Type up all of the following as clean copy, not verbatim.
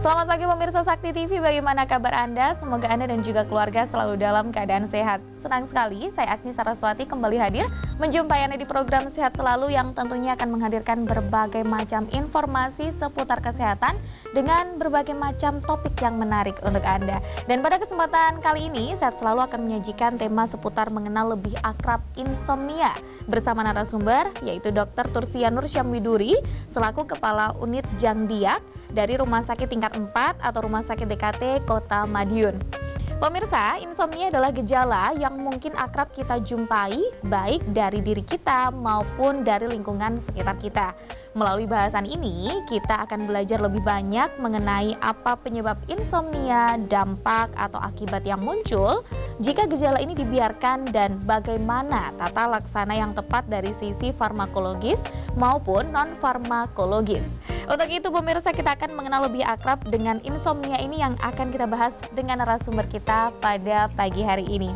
Selamat pagi pemirsa Sakti TV, bagaimana kabar Anda? Semoga Anda dan juga keluarga selalu dalam keadaan sehat. Senang sekali, saya Agni Saraswati kembali hadir menjumpai Anda di program Sehat Selalu yang tentunya akan menghadirkan berbagai macam informasi seputar kesehatan dengan berbagai macam topik yang menarik untuk Anda. Dan pada kesempatan kali ini, Sehat Selalu akan menyajikan tema seputar mengenal lebih akrab insomnia bersama narasumber yaitu Dr. Tursia Nur Syamwiduri selaku Kepala Unit Jangdiak dari Rumah Sakit Tingkat 4 atau Rumah Sakit DKT Kota Madiun. Pemirsa, insomnia adalah gejala yang mungkin akrab kita jumpai baik dari diri kita maupun dari lingkungan sekitar kita. Melalui bahasan ini, kita akan belajar lebih banyak mengenai apa penyebab insomnia, dampak atau akibat yang muncul jika gejala ini dibiarkan dan bagaimana tata laksana yang tepat dari sisi farmakologis maupun non-farmakologis. Untuk itu pemirsa, kita akan mengenal lebih akrab dengan insomnia ini yang akan kita bahas dengan narasumber kita pada pagi hari ini.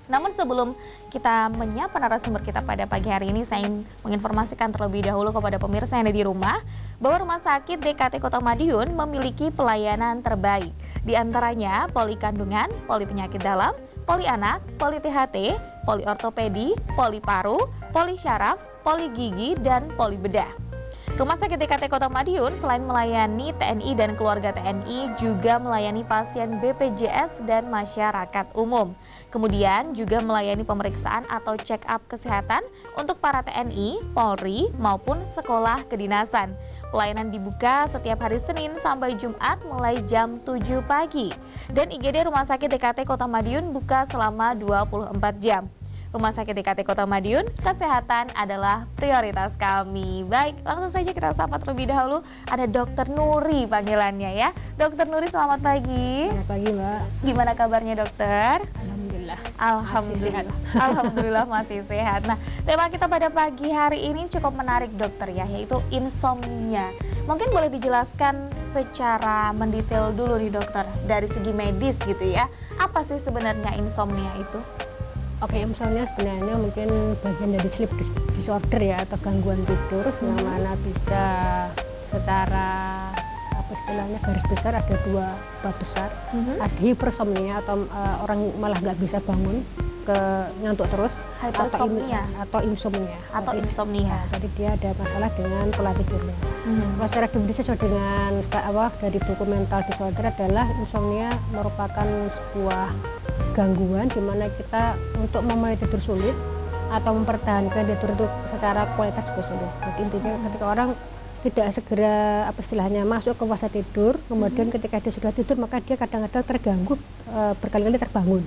Namun sebelum kita menyapa narasumber kita pada pagi hari ini, saya ingin menginformasikan terlebih dahulu kepada pemirsa yang ada di rumah bahwa Rumah Sakit DKT Kota Madiun memiliki pelayanan terbaik. Di antaranya poli kandungan, poli penyakit dalam, poli anak, poli THT, poli ortopedi, poli paru, poli syaraf, poli gigi, dan poli bedah. Rumah Sakit DKT Kota Madiun selain melayani TNI dan keluarga TNI juga melayani pasien BPJS dan masyarakat umum. Kemudian juga melayani pemeriksaan atau check up kesehatan untuk para TNI, Polri maupun sekolah kedinasan. Pelayanan dibuka setiap hari Senin sampai Jumat mulai jam 7 pagi. Dan IGD Rumah Sakit DKT Kota Madiun buka selama 24 jam. Rumah Sakit DKT Kota Madiun, kesehatan adalah prioritas kami. Baik, langsung saja kita sapa terlebih dahulu. Ada Dokter Nuri panggilannya ya. Dokter Nuri, selamat pagi. Selamat pagi, Mbak. Gimana kabarnya, dokter? Alhamdulillah. Alhamdulillah. Alhamdulillah masih sehat. Nah, tema kita pada pagi hari ini cukup menarik, dokter ya, yaitu insomnia. Mungkin boleh dijelaskan secara mendetail dulu nih, dokter, dari segi medis gitu ya. Apa sih sebenarnya insomnia itu? Oke, insomnia sebenarnya mungkin bagian dari sleep disorder ya, atau gangguan tidur yang mana bisa secara apa istilahnya garis besar ada dua bab besar. Ada hipersomnia atau orang malah nggak bisa bangun, ngantuk terus, hypersomnia atau insomnia. Insomnia. Jadi dia ada masalah dengan pola tidurnya. Secara definisi sesuai dengan dari buku mental disorder adalah insomnia merupakan sebuah gangguan di mana kita untuk memulai tidur sulit atau mempertahankan tidur itu secara kualitas juga sulit. Jadi intinya ketika orang tidak segera apa istilahnya masuk ke fase tidur, kemudian ketika dia sudah tidur maka dia kadang-kadang terganggu berkali-kali terbangun.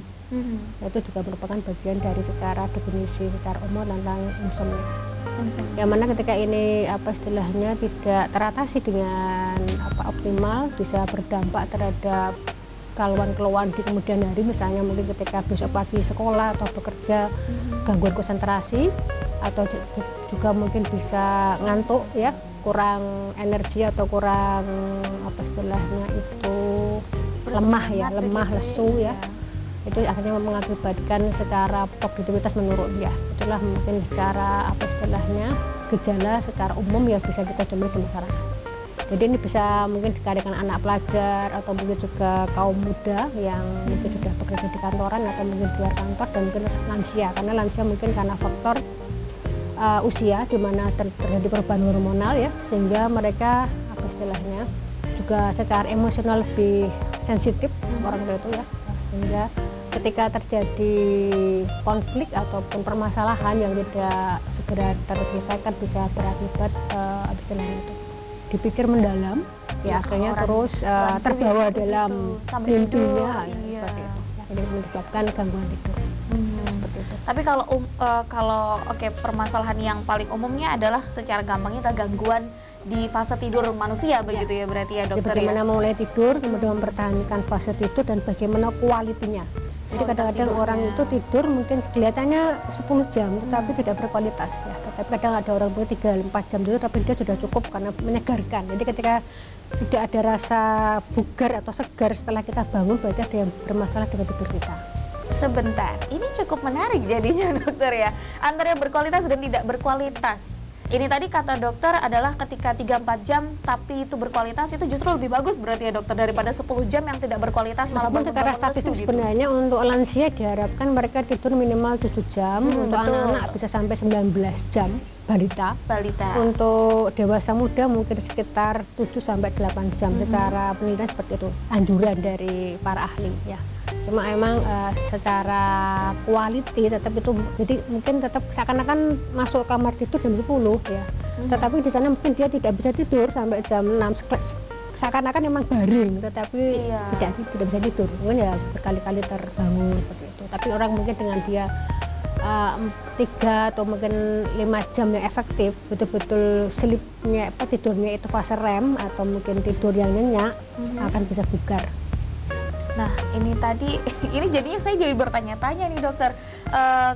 Itu juga merupakan bagian dari secara definisi secara umum tentang insomnia. Yang mana ketika ini apa istilahnya tidak teratasi dengan optimal bisa berdampak terhadap keluhan-keluhan di kemudian hari, misalnya mungkin ketika besok pagi sekolah atau bekerja, gangguan konsentrasi, atau juga mungkin bisa ngantuk ya, kurang energi atau kurang apa istilahnya itu lemah ya, lesu ya. Itu akhirnya mengakibatkan secara produktivitas menurun ya. Itulah mungkin secara apa istilahnya gejala secara umum yang bisa kita temui di masyarakat. Jadi ini bisa mungkin dikarenakan anak pelajar atau mungkin juga kaum muda yang mungkin sudah bekerja di kantoran atau mungkin di luar kantor, dan mungkin lansia, karena lansia mungkin karena faktor usia di mana terjadi perubahan hormonal ya, sehingga mereka apa istilahnya juga secara emosional lebih sensitif orang tua itu ya, sehingga ketika terjadi konflik ataupun permasalahan yang tidak segera terselesaikan bisa berakibat apa istilahnya itu dipikir mendalam ya, akhirnya terus terbawa dalam mimpinya ya, seperti itu. Jadi menyebabkan gangguan tidur. Seperti itu. Tapi kalau permasalahan yang paling umumnya adalah secara gampangnya gangguan di fase tidur manusia begitu ya berarti ya, dokter. Jadi bagaimana mulai tidur, kemudian mempertahankan fase tidur dan bagaimana kualitinya. Jadi kadang-kadang orang itu tidur mungkin kelihatannya 10 jam tetapi tidak berkualitas ya. Tetapi kadang ada orang mungkin 3-4 jam tidur tapi dia sudah cukup karena menyegarkan. Jadi ketika tidak ada rasa bugar atau segar setelah kita bangun, berarti ada yang bermasalah dengan tidur kita. Sebentar, ini cukup menarik jadinya dokter ya, antara yang berkualitas dan tidak berkualitas. Ini tadi kata dokter adalah ketika 3-4 jam tapi itu berkualitas, itu justru lebih bagus berarti ya dokter, daripada 10 jam yang tidak berkualitas malah Meskipun secara statistik gitu. sebenarnya untuk lansia diharapkan mereka tidur minimal 7 jam, untuk anak-anak bisa sampai 19 jam, balita. Untuk dewasa muda mungkin sekitar 7-8 jam, secara penelitian seperti itu, anjuran dari para ahli ya. Cuma emang secara quality tetap itu, jadi mungkin tetap seakan-akan masuk kamar tidur jam 10 ya, tetapi di sana mungkin dia tidak bisa tidur sampai jam 6, seakan-akan emang baring, tetapi tidak bisa tidur, mungkin ya berkali-kali terbangun seperti itu. Tapi orang mungkin dengan dia 3 atau mungkin 5 jam yang efektif, betul-betul sleepnya, tidurnya itu fase REM atau mungkin tidur yang nyenyak, akan bisa bugar. Nah ini tadi, ini jadinya saya jadi bertanya-tanya nih dokter,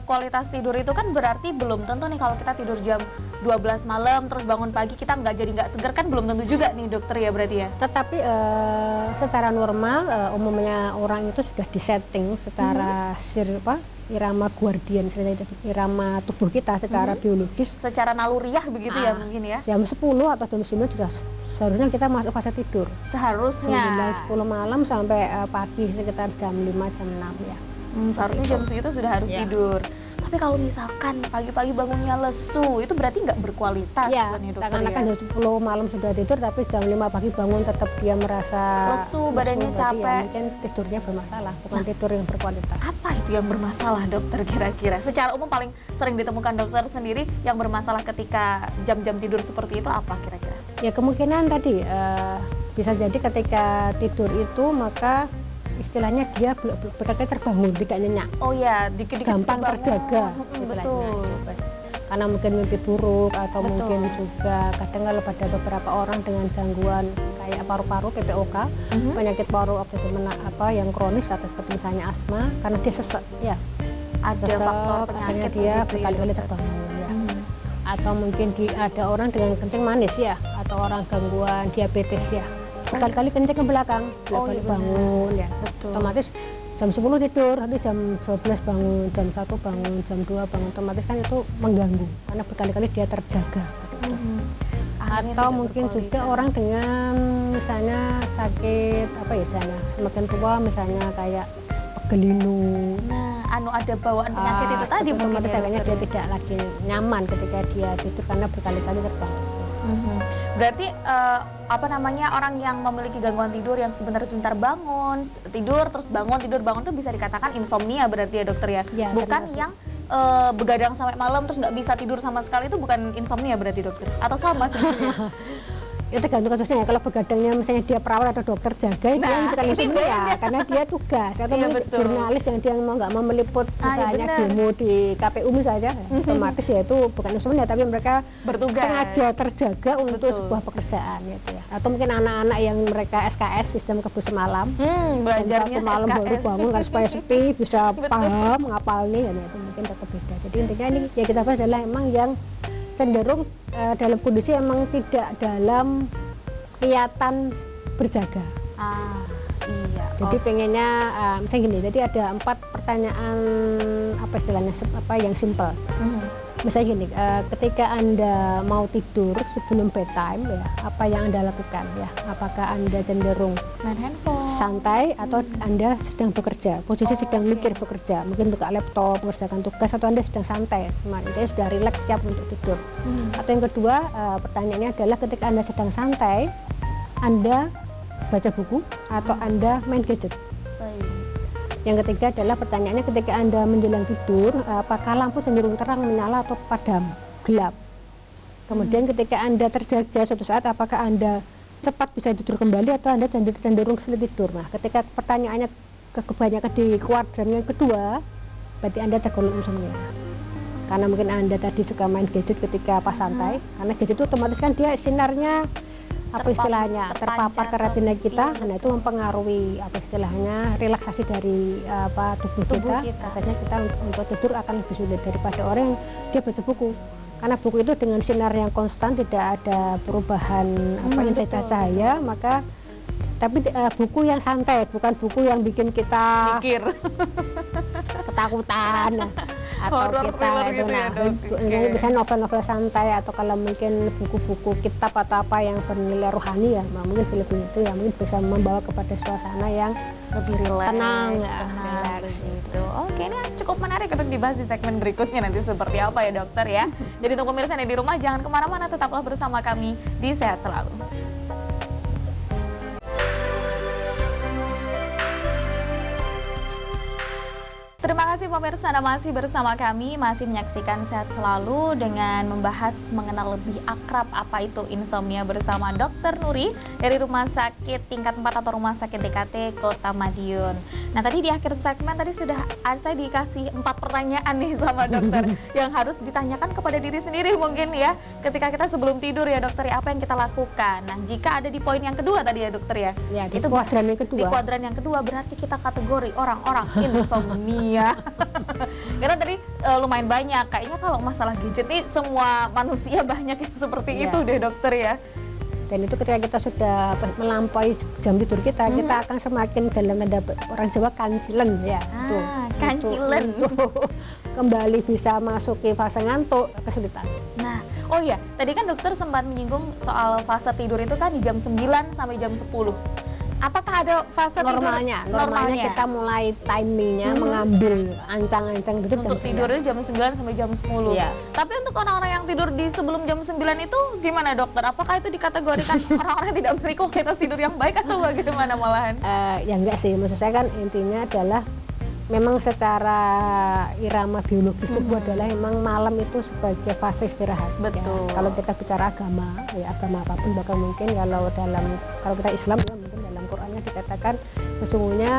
kualitas tidur itu kan berarti belum tentu nih kalau kita tidur jam 12 malam terus bangun pagi kita nggak seger, kan belum tentu juga nih dokter ya berarti ya. Tetapi secara normal umumnya orang itu sudah disetting secara irama guardian, irama tubuh kita secara biologis, secara naluriah begitu ya mungkin ya. Jam 10 atau jam 9 sudah seharusnya kita masuk fase tidur. Seharusnya 9-10 malam sampai pagi sekitar jam 5 jam 6 ya. Seharusnya jam segitu sudah harus tidur. Tapi kalau misalkan pagi-pagi bangunnya lesu, itu berarti nggak berkualitas ya, kan ya dokter seakan-akan ya? jam 10 malam sudah tidur, tapi jam 5 pagi bangun tetap dia merasa lesu, badannya capek. Ya, mungkin tidurnya bermasalah, bukan tidur yang berkualitas. Apa itu yang bermasalah dokter kira-kira? Secara umum paling sering ditemukan dokter sendiri yang bermasalah ketika jam-jam tidur seperti itu apa kira-kira? Ya kemungkinan tadi bisa jadi ketika tidur itu maka istilahnya dia berkali terbangun, tidak nyenyak. Oh ya, dikit-dikit gampang terjaga betul. Karena mungkin mimpi buruk atau mungkin juga kadang kalau pada beberapa orang dengan gangguan kayak paru-paru, PPOK, penyakit paru yang kronis atau seperti misalnya asma, karena dia sesek ya. Ada faktor penyakit dia berkali-kali terbangun ya. Atau mungkin ada orang dengan kencing manis ya, atau orang gangguan diabetes ya, berkali-kali kencing ke belakang, berkali bangun ya. Betul. Otomatis jam 10 tidur, nanti jam 12 bangun, jam 1 bangun, jam 2 bangun, otomatis kan itu mengganggu karena berkali-kali dia terjaga. Atau mungkin juga orang dengan misalnya sakit semakin tua misalnya kayak pegelinu. Ada bawaan penyakit itu tadi mungkin ya, dia tidak lagi nyaman ketika dia tidur karena berkali-kali terbangun. Berarti orang yang memiliki gangguan tidur yang sebenarnya sebentar bangun, tidur terus bangun, tidur bangun itu bisa dikatakan insomnia berarti ya dokter ya? Bukan termasuk yang begadang sampai malam terus nggak bisa tidur sama sekali, itu bukan insomnia berarti dokter? Atau sama sebenarnya? Itu tergantung kasusnya ya. Kalau begadangnya misalnya dia perawat atau dokter jaga, dia bukan insomnia karena dia tugas atau jurnalis yang dia nggak mau meliput misalnya demo di KPU misalnya, otomatis ya itu bukan insomnia, tapi mereka bertugas sengaja terjaga untuk sebuah pekerjaan gitu ya. Atau mungkin anak-anak yang mereka SKS, sistem kebus semalam, belajarnya malam baru bangun kan supaya sepi bisa paham ngapal nih, ya itu mungkin tetap beda. Jadi intinya ini ya kita bahas adalah emang yang cenderung dalam kondisi emang tidak dalam kelihatan berjaga. Jadi pengennya misalnya gini, jadi ada 4 pertanyaan yang simple. Misalnya gini, ketika Anda mau tidur sebelum bedtime ya, apa yang Anda lakukan ya? Apakah Anda cenderung main handphone, santai, atau Anda sedang bekerja, posisi sedang mikir bekerja, mungkin buka laptop, mengerjakan tugas, atau Anda sedang santai, Anda sudah rileks siap untuk tidur. Atau yang kedua, pertanyaannya adalah ketika Anda sedang santai, Anda baca buku atau Anda main gadget. Yang ketiga adalah pertanyaannya ketika Anda menjelang tidur, apakah lampu cenderung terang, menyala, atau padam, gelap. Kemudian ketika Anda terjaga suatu saat, apakah Anda cepat bisa tidur kembali atau Anda cenderung sulit tidur. Nah, ketika pertanyaannya kebanyakan di kuadran yang kedua, berarti Anda tergolong insomnia. Karena mungkin Anda tadi suka main gadget ketika pas santai, karena gadget itu otomatis kan dia sinarnya terpapar ke retina kita, karena itu mempengaruhi relaksasi dari tubuh kita. Katanya kita untuk tidur akan lebih sulit daripada orang yang dia baca buku, karena buku itu dengan sinar yang konstan, tidak ada perubahan intensitas cahaya, tapi buku yang santai, bukan buku yang bikin kita mikir ketakutan. atau Horror kita thriller itu gitu ya, nah Dok? Oke. bisa novel-novel santai atau kalau mungkin buku-buku kitab atau apa yang bernilai rohani ya, nah, mungkin film itu ya mungkin bisa membawa kepada suasana yang Lebih relax, tenang, ya, tenang relax. begitu. Oke, ini cukup menarik untuk dibahas di segmen berikutnya nanti seperti apa ya dokter ya. Jadi untuk pemirsa yang di rumah jangan kemana-mana, tetaplah bersama kami di Sehat Selalu. Terima kasih pemirsa, Anda masih bersama kami, masih menyaksikan Sehat Selalu dengan membahas mengenal lebih akrab apa itu insomnia bersama Dr. Nuri dari Rumah Sakit Tingkat 4 atau Rumah Sakit DKT Kota Madiun. Nah tadi di akhir segmen tadi sudah saya dikasih 4 pertanyaan nih sama dokter yang harus ditanyakan kepada diri sendiri mungkin ya ketika kita sebelum tidur ya dokter ya, apa yang kita lakukan. Nah jika ada di poin yang kedua tadi ya dokter ya, di itu kuadran yang kedua. di kuadran yang kedua berarti kita kategori orang-orang insomnia. Karena tadi lumayan banyak, kayaknya kalau masalah gadget nih semua manusia banyak yang seperti itu deh dokter ya. Dan itu ketika kita sudah melampaui jam tidur kita, kita akan semakin dalam tanda orang Jawa kancilen ya. Kancilen. Untuk kembali bisa masuki fase ngantuk kesulitan. Nah, oh iya, tadi kan dokter sempat menyinggung soal fase tidur itu kan di jam 9 sampai jam 10. Apakah ada fase normalnya kita mulai timingnya mengambil ancang-ancang tidur untuk tidurnya jam 9 sampai jam 10. Iya. Tapi untuk orang-orang yang tidur di sebelum jam 9 itu gimana dokter? Apakah itu dikategorikan orang-orang yang tidak memiliki kualitas tidur yang baik atau bagaimana malahan? Ya enggak sih, maksud saya kan intinya adalah memang secara irama biologis tubuh adalah memang malam itu sebagai fase istirahat. Betul. Ya. Kalau kita bicara agama, ya agama apapun, bahkan mungkin kalau kita Islam ya mungkin dalam Qur'annya dikatakan sesungguhnya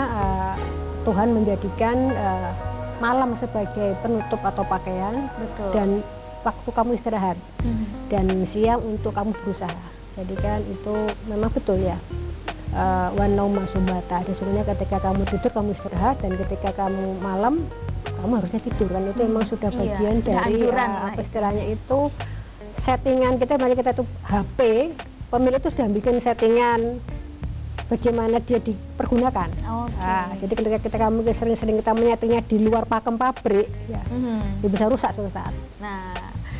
Tuhan menjadikan malam sebagai penutup atau pakaian. Betul. Dan waktu kamu istirahat dan siang untuk kamu berusaha. Jadi kan itu memang betul ya. Wanauma subata, sesungguhnya ketika kamu tidur kamu istirahat, dan ketika kamu malam kamu harusnya tidur kan, itu memang sudah bagian dari apa istilahnya itu settingan kita. Makanya kita tuh HP pemilik itu sudah bikin settingan bagaimana dia dipergunakan. Jadi ketika kamu sering-sering kita menyetingnya di luar pakem pabrik ya, dia bisa rusak suatu saat. Nah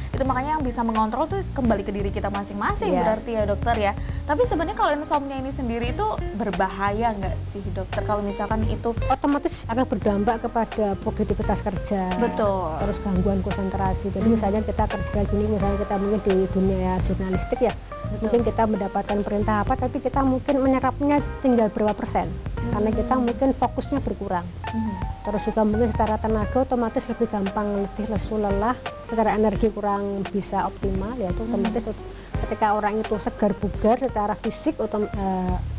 itu makanya yang bisa mengontrol tuh kembali ke diri kita masing-masing berarti ya dokter ya. Tapi sebenarnya kalau insomnia ini sendiri itu berbahaya nggak sih dokter kalau misalkan itu otomatis akan berdampak kepada produktivitas kerja. Betul. Terus gangguan konsentrasi. Jadi misalnya kita kerja gini, misalnya kita mungkin di dunia jurnalistik ya, mungkin kita mendapatkan perintah apa tapi kita mungkin menyerapnya tinggal berapa persen karena kita mungkin fokusnya berkurang. Terus juga mungkin secara tenaga otomatis lebih gampang letih, lesu, lelah, secara energi kurang bisa optimal, yaitu otomatis ketika orang itu segar bugar secara fisik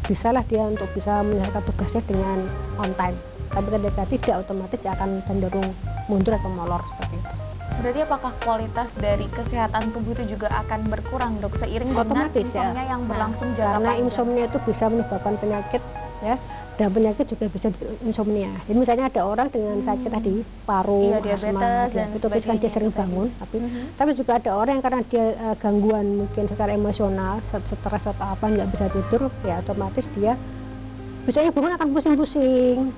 bisalah dia untuk bisa menyelesaikan tugasnya dengan on time. Tapi ketika tidak, otomatis akan cenderung mundur atau molor seperti itu. Berarti apakah kualitas dari kesehatan tubuh itu juga akan berkurang dok seiring dengan insomnia yang berlangsung jangka karena panjang? insomnia itu bisa menyebabkan penyakit ya, dan penyakit juga bisa insomnia. Jadi misalnya ada orang dengan sakit tadi paru, asma, diabetes kan dia sering bangun, tapi juga ada orang yang karena dia gangguan mungkin secara emosional, stres atau apa nggak bisa tidur, ya otomatis dia biasanya bangun akan pusing-pusing,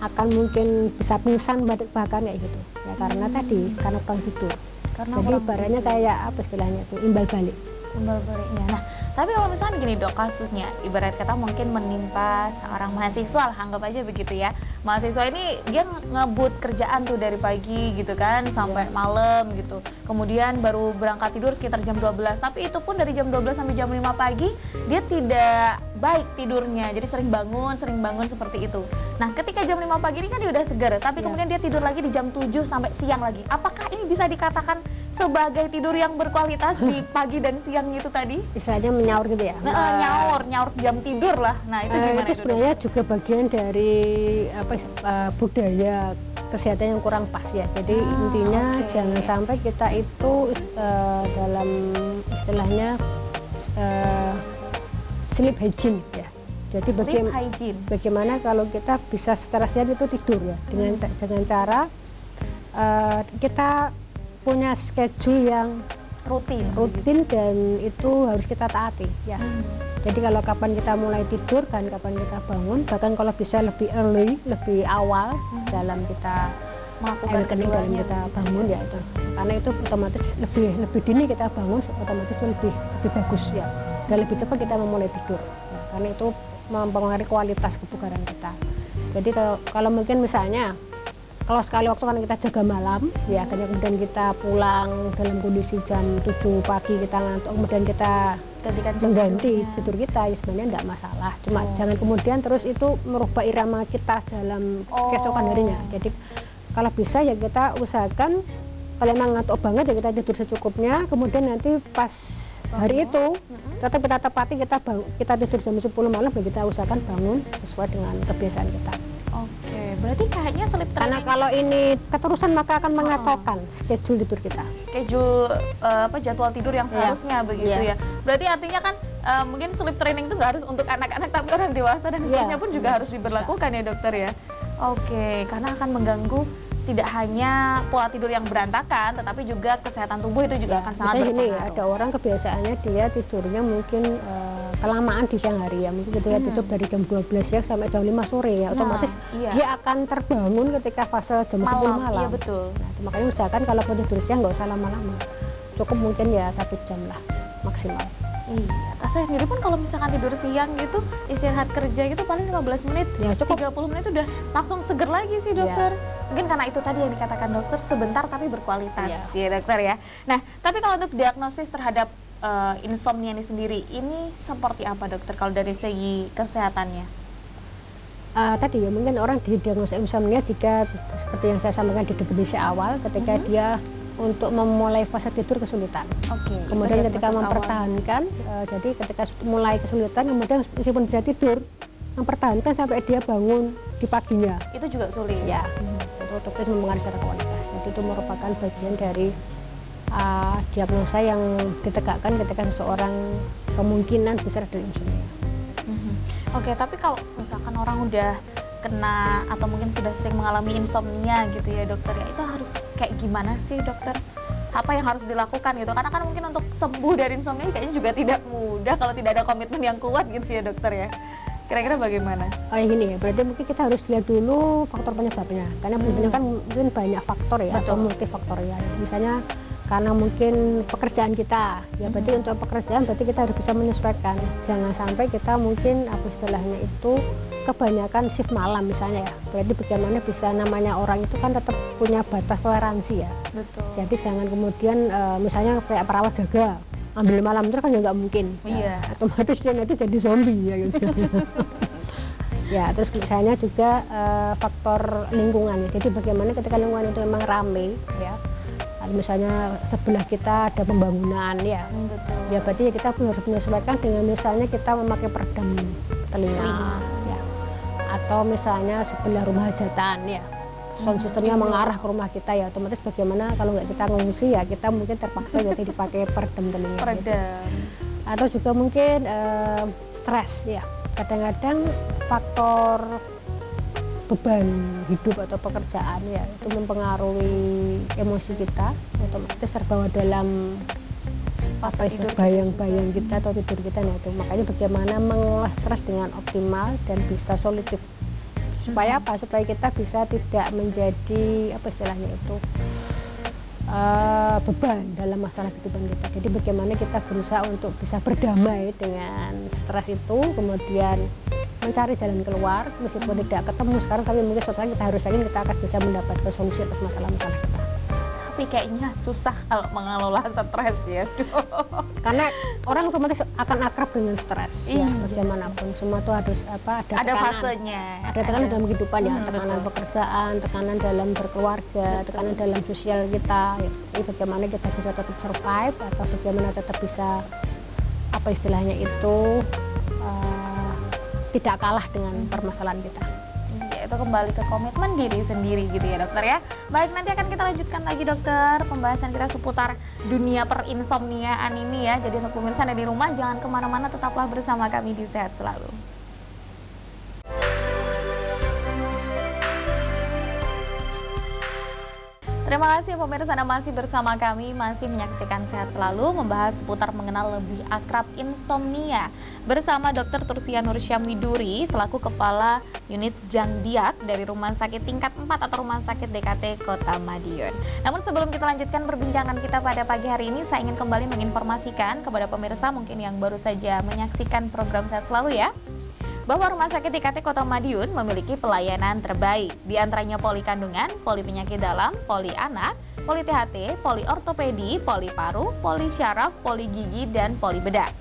akan mungkin bisa pingsan bahkan ya gitu. Ya karena tadi karena kurang tidur. Jadi ibaratnya kayak apa istilahnya itu imbal balik. Imbal baliknya. Nah, tapi kalau misalnya gini dok kasusnya, ibarat kata mungkin menimpa seorang mahasiswa lah, anggap aja begitu ya. Mahasiswa ini dia ngebut kerjaan tuh dari pagi gitu kan sampai malam gitu. Kemudian baru berangkat tidur sekitar jam 12, tapi itu pun dari jam 12 sampai jam 5 pagi dia tidak baik tidurnya. Jadi sering bangun seperti itu. Nah, ketika jam 5 pagi ini kan dia udah segar, tapi kemudian dia tidur lagi di jam 7 sampai siang lagi. Apakah ini bisa dikatakan sebagai tidur yang berkualitas di pagi dan siang itu tadi? Istilahnya menyaur gitu ya? Nyaur jam tidur lah. Nah itu gimana itu sebenarnya juga bagian dari budaya kesehatan yang kurang pas ya. Jadi intinya jangan sampai kita itu dalam istilahnya sleep hygiene ya. Jadi bagaimana kalau kita bisa secara sehat itu tidur ya dengan cara kita punya schedule yang rutin dan itu harus kita taati ya. Jadi kalau kapan kita mulai tidur dan kapan kita bangun, bahkan kalau bisa lebih early, lebih awal dalam kita melakukan awakening dalam keduanya kita begitu bangun ya itu. Karena itu otomatis lebih dini kita bangun, otomatis itu lebih bagus ya. Dan lebih cepat kita memulai tidur. Ya, karena itu mempengaruhi kualitas kebugaran kita. Jadi kalau mungkin misalnya kalau sekali waktu kan kita jaga malam ya, kemudian kita pulang dalam kondisi jam 7 pagi kita ngantuk, kemudian kita mengganti tidur kita, ya sebenarnya enggak masalah. Cuma jangan kemudian terus itu merubah irama kita dalam keesokan harinya. Jadi kalau bisa ya kita usahakan kalau memang ngantuk banget ya kita tidur secukupnya, kemudian nanti pas hari itu tetap kita tepati, kita tidur jam 10 malam ya kita usahakan bangun sesuai dengan kebiasaan kita. Oke, berarti kayaknya sleep training. Karena kalau ini keterusan maka akan mengacaukan schedule tidur kita. Schedule jadwal tidur yang seharusnya begitu ya. Berarti artinya kan mungkin sleep training itu nggak harus untuk anak-anak, tapi orang dewasa dan seterusnya pun juga harus diberlakukan ya dokter ya. Oke, karena akan mengganggu tidak hanya pola tidur yang berantakan, tetapi juga kesehatan tubuh itu juga akan sangat berpengaruh. Ini ada orang kebiasaannya dia tidurnya mungkin kelamaan di siang hari ya, mungkin ketika tidur dari jam 12 siang sampai jam 5 sore ya, otomatis dia akan terbangun ketika fase jam 10 malam. Iya betul. Nah, makanya usahakan kalau mau tidur siang nggak usah lama-lama, cukup mungkin ya 1 jam lah maksimal. Iya, saya sendiri pun kalau misalkan tidur siang gitu, istirahat kerja gitu paling 15 menit, ya cukup. 30 menit udah langsung seger lagi sih dokter. Mungkin karena itu tadi yang dikatakan dokter, sebentar tapi berkualitas ya dokter ya. Nah, tapi kalau untuk diagnosis terhadap insomnia ini sendiri, ini seperti apa dokter kalau dari segi kesehatannya? Tadi ya mungkin orang didiagnosa insomnia jika seperti yang saya sampaikan di definisi awal, ketika dia untuk memulai fase tidur kesulitan. Kemudian ketika mempertahankan, jadi ketika mulai kesulitan, kemudian meskipun dia tidur, mempertahankan sampai dia bangun di paginya. Itu juga sulit. Ya, itu otomatis mempengaruhi secara kualitas. Jadi itu merupakan bagian dari diagnosa yang ditegakkan ketika seseorang kemungkinan besar ada insomnia. Oke, tapi kalau misalkan orang udah kena atau mungkin sudah sering mengalami insomnia gitu ya dokter ya, itu harus kayak gimana sih dokter? Apa yang harus dilakukan gitu? Karena kan mungkin untuk sembuh dari insomnia kayaknya juga tidak mudah kalau tidak ada komitmen yang kuat gitu ya dokter ya. Kira-kira bagaimana? Oh ya gini ya, berarti mungkin kita harus lihat dulu faktor penyebabnya. Karena kan mungkin banyak faktor ya, atau multifaktorial. Misalnya karena mungkin pekerjaan kita, ya berarti untuk pekerjaan berarti kita harus bisa menyesuaikan. Jangan sampai kita mungkin apa istilahnya itu kebanyakan shift malam misalnya ya. Berarti bagaimana bisa, namanya orang itu kan tetap punya batas toleransi ya. Betul. Jadi jangan kemudian misalnya kayak perawat jaga ambil malam terus kan ya nggak mungkin. Iya. Ya, otomatis dia nanti jadi zombie ya gitu. Ya, terus misalnya juga faktor lingkungan. Jadi bagaimana ketika lingkungan itu memang ramai ya. Misalnya sebelah kita ada pembangunan ya. Betul. Ya berarti kita harus menyesuaikan dengan misalnya kita memakai peredam telinga. Ya. Atau misalnya sebelah rumah hajatan ya. Sound systemnya mengarah ke rumah kita ya, otomatis bagaimana kalau nggak kita ngungsi ya kita mungkin terpaksa jadi dipakai peredam telinga. Peredam. Gitu. Atau juga mungkin stres ya. Kadang-kadang faktor beban hidup atau pekerjaan ya itu mempengaruhi emosi kita, otomatis terbawa dalam apa itu bayang-bayang kita atau tidur kita. Nah itu makanya bagaimana mengolah stres dengan optimal dan bisa solutif supaya apa, supaya kita bisa tidak menjadi apa istilahnya itu beban dalam masalah kehidupan kita. Jadi bagaimana kita berusaha untuk bisa berdamai dengan stres itu, kemudian mencari jalan keluar meskipun tidak ketemu sekarang, tapi mungkin suatu saat kita harus yakin kita akan bisa mendapatkan solusi atas masalah-masalah kita. Tapi kayaknya susah kalau mengelola stres ya. Karena orang otomatis akan akrab dengan stres ya, bagaimanapun semua itu harus ada tekanan, fasenya, ada tekanan dalam kehidupan ya, tekanan pekerjaan, tekanan dalam berkeluarga, tekanan dalam sosial kita ya. Jadi bagaimana kita bisa tetap survive atau bagaimana tetap bisa apa istilahnya itu tidak kalah dengan permasalahan kita. Ya, itu kembali ke komitmen diri sendiri gitu ya dokter ya. Baik, nanti akan kita lanjutkan lagi dokter pembahasan kita seputar dunia perinsomniaan ini ya. Jadi untuk pemirsa yang di rumah jangan kemana-mana, tetaplah bersama kami di Sehat Selalu. Terima kasih pemirsa, Anda masih bersama kami, masih menyaksikan Sehat Selalu, membahas seputar mengenal lebih akrab insomnia bersama Dr. Tursia Nursyamiduri selaku Kepala Unit Jandiak dari Rumah Sakit Tingkat 4 atau Rumah Sakit DKT Kota Madiun. Namun sebelum kita lanjutkan perbincangan kita pada pagi hari ini, saya ingin kembali menginformasikan kepada pemirsa mungkin yang baru saja menyaksikan program Sehat Selalu ya, bahwa Rumah Sakit DKT Kota Madiun memiliki pelayanan terbaik, di antaranya poli kandungan, poli penyakit dalam, poli anak, poli THT, poli ortopedi, poli paru, poli syaraf, poli gigi, dan poli bedah.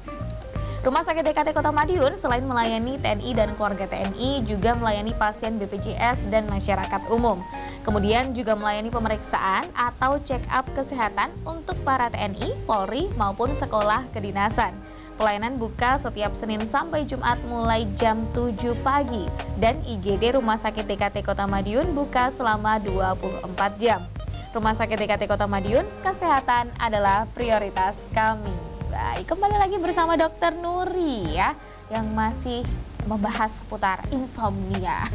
Rumah Sakit DKT Kota Madiun selain melayani TNI dan keluarga TNI, juga melayani pasien BPJS dan masyarakat umum. Kemudian juga melayani pemeriksaan atau check-up kesehatan untuk para TNI, Polri, maupun sekolah kedinasan. Pelayanan buka setiap Senin sampai Jumat mulai jam 7 pagi dan IGD Rumah Sakit DKT Kota Madiun buka selama 24 jam. Rumah Sakit DKT Kota Madiun, kesehatan adalah prioritas kami. Baik, kembali lagi bersama Dr. Nuri ya, yang masih membahas seputar insomnia.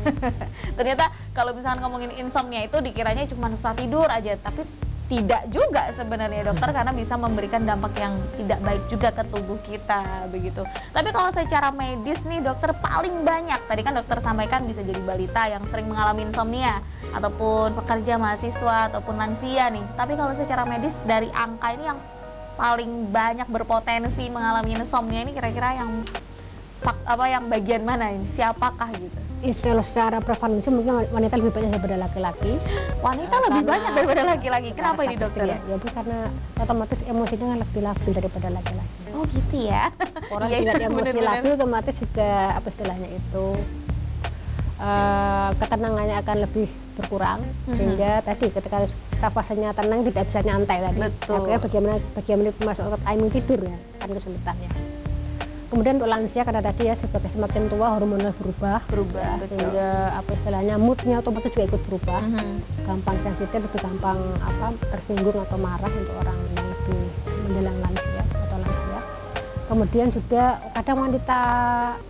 Ternyata kalau misalkan ngomongin insomnia itu dikiranya cuma susah tidur aja, tapi tidak juga sebenarnya dokter, karena bisa memberikan dampak yang tidak baik juga ke tubuh kita begitu. Tapi kalau secara medis nih dokter, paling banyak tadi kan dokter sampaikan bisa jadi balita yang sering mengalami insomnia, ataupun pekerja, mahasiswa, ataupun lansia nih. Tapi kalau secara medis dari angka ini yang paling banyak berpotensi mengalami insomnia ini kira-kira yang bagian mana ini? Siapakah gitu? Kalau secara prevalensi mungkin wanita lebih banyak daripada laki-laki. Wanita lebih banyak daripada laki-laki. Kenapa ini dokter? Ya bu, karena otomatis emosinya lebih labil daripada laki-laki. Oh gitu ya. Orang dengan emosi labil otomatis juga apa istilahnya itu ketenangannya akan lebih berkurang, sehingga tadi ketika fasenya tenang tidak bisa nyantai tadi. Betul. Akhirnya bagaimana masuk ke timing tidur ya, kan kesulitan ya. Kemudian untuk lansia karena tadi ya sebagai semakin tua hormonal berubah sehingga apa istilahnya moodnya otomatis juga ikut berubah, gampang sensitif, lebih gampang tersinggung atau marah untuk orang yang lebih menjelang lansia atau lansia. Kemudian juga kadang wanita